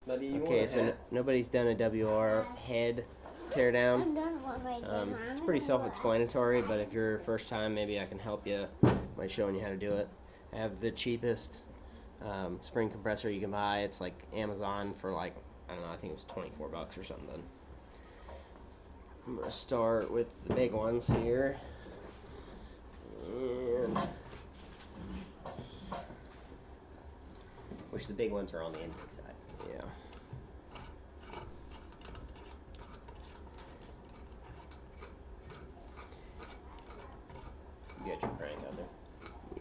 Okay, so nobody's done a WR head teardown. It's pretty self-explanatory, but if you're first time, maybe I can help you by showing you how to do it. I have the cheapest spring compressor you can buy. It's like Amazon for like, I don't know, I think it was 24 bucks or something. I'm going to start with the big ones here. And which the big ones are on the intake side. Yeah. You got your crank out there?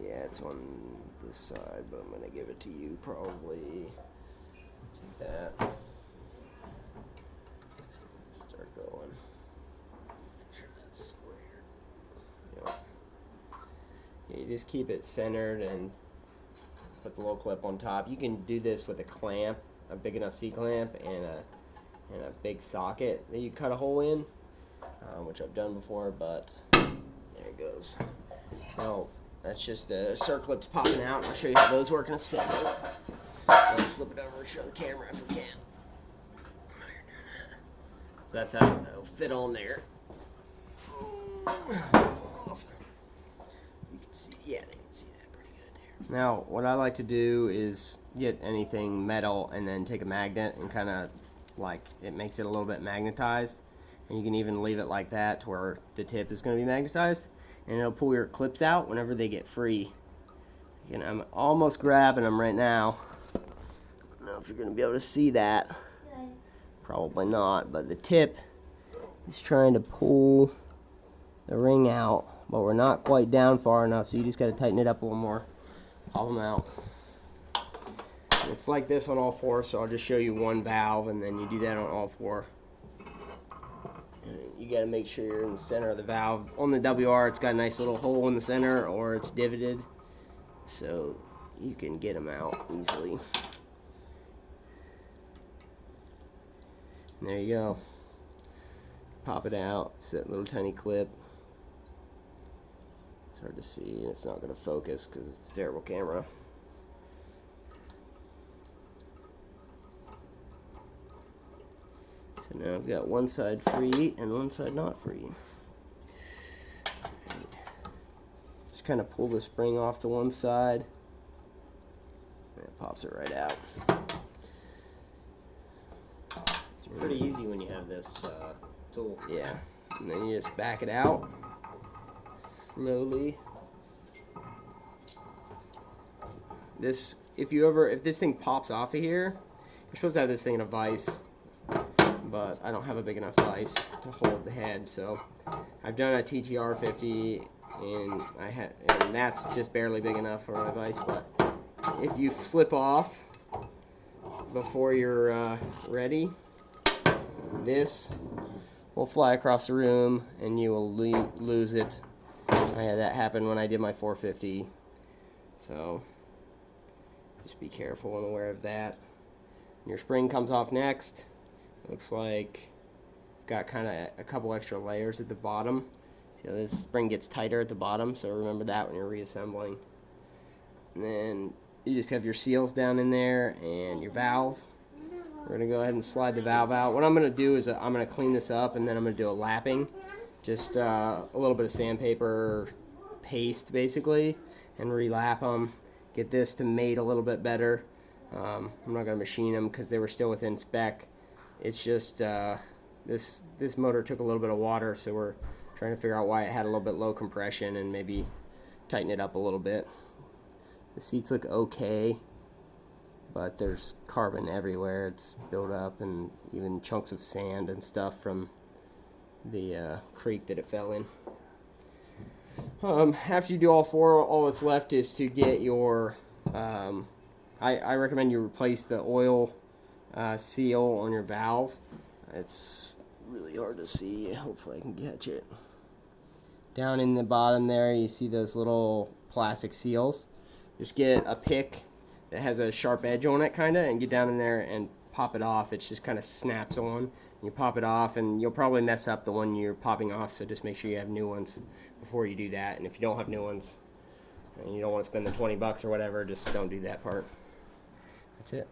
Yeah, it's on this side, but I'm gonna give it to you probably. Do that. Start going. Make sure that's square. Yep. Yeah, you just keep it centered and put the low clip on top. You can do this with a clamp, a big enough C-clamp, and a big socket that you cut a hole in, which I've done before, but there it goes. Now, that's just the circlips popping out. I'll show you how those work in a second. Let's flip it over and show the camera if we can. So that's how it'll fit on there. You can see, yeah, they can see that pretty good there. Now, what I like to do is get anything metal and then take a magnet and kind of like, it makes it a little bit magnetized. And you can even leave it like that to where the tip is going to be magnetized. And it'll pull your clips out whenever they get free. And I'm almost grabbing them right now. I don't know if you're going to be able to see that. Probably not, but the tip is trying to pull the ring out, but we're not quite down far enough, so you just got to tighten it up a little more. Pull them out. It's like this on all four, so I'll just show you one valve, and then you do that on all four. You got to make sure you're in the center of the valve. On the WR, it's got a nice little hole in the center, or it's divoted, so you can get them out easily. And there you go. Pop it out. It's that little tiny clip. It's hard to see, and it's not going to focus because it's a terrible camera. So now I've got one side free and one side not free. Just kind of pull the spring off to one side, and it pops it right out. It's pretty easy when you have this tool. Yeah, and then you just back it out slowly. This, if this thing pops off of here, you're supposed to have this thing in a vise, but I don't have a big enough vise to hold the head, so I've done a TTR 50, and that's just barely big enough for my vise. But if you slip off before you're ready, this will fly across the room, and you will lose it. I had that happen when I did my 450, so just be careful and aware of that. Your spring comes off next. Looks like I've got kind of a couple extra layers at the bottom. So this spring gets tighter at the bottom, so remember that when you're reassembling. And then you just have your seals down in there and your valve. We're going to go ahead and slide the valve out. What I'm going to do is I'm going to clean this up, and then I'm going to do a lapping. Just a little bit of sandpaper paste, basically, and relap them. Get this to mate a little bit better. I'm not going to machine them because they were still within spec. It's just this motor took a little bit of water, so we're trying to figure out why it had a little bit low compression and maybe tighten it up a little bit. The seats look okay, but there's carbon everywhere. It's built up, and even chunks of sand and stuff from the creek that it fell in. After you do all four, all that's left is to get your I recommend you replace the oil seal on your valve. It's really hard to see. Hopefully I can catch it. Down in the bottom there, you see those little plastic seals. Just get a pick that has a sharp edge on it, kind of, and get down in there and pop it off. It just kind of snaps on. You pop it off, and you'll probably mess up the one you're popping off, so just make sure you have new ones before you do that. And if you don't have new ones and you don't want to spend the 20 bucks or whatever, just don't do that part. That's it.